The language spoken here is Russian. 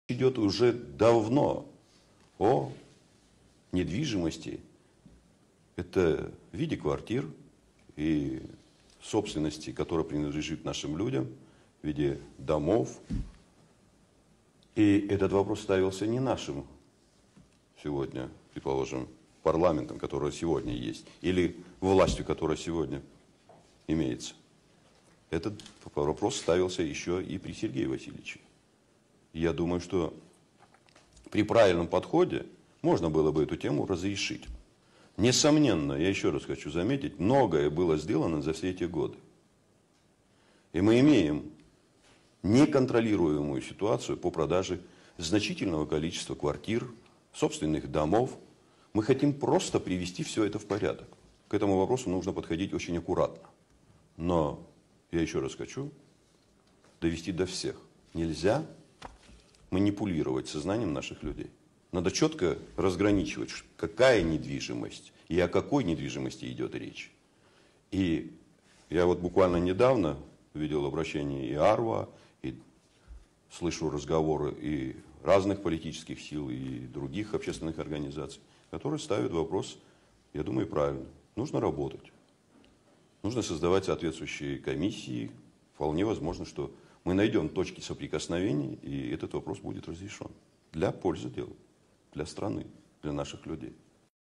Идет уже давно о недвижимости. Это в виде квартир и собственности, которая принадлежит нашим людям, в виде домов. И этот вопрос ставился не нашим сегодня, предположим, парламентом, который сегодня есть, или властью, которая сегодня имеется. Этот вопрос ставился еще и при Сергее Васильевиче. Я думаю, что при правильном подходе можно было бы эту тему разрешить. Несомненно, я еще раз хочу заметить, многое было сделано за все эти годы. И мы имеем неконтролируемую ситуацию по продаже значительного количества квартир, собственных домов. Мы хотим просто привести все это в порядок. К этому вопросу нужно подходить очень аккуратно. Но я еще раз хочу довести до всех. Нельзя манипулировать сознанием наших людей. Надо четко разграничивать, какая недвижимость и о какой недвижимости идет речь. И я вот буквально недавно видел обращение и АРВА, и слышу разговоры и разных политических сил, и других общественных организаций, которые ставят вопрос, я думаю, правильно. Нужно работать. Нужно создавать соответствующие комиссии. Вполне возможно, что мы найдем точки соприкосновения, и этот вопрос будет разрешен. Для пользы дела, для страны, для наших людей.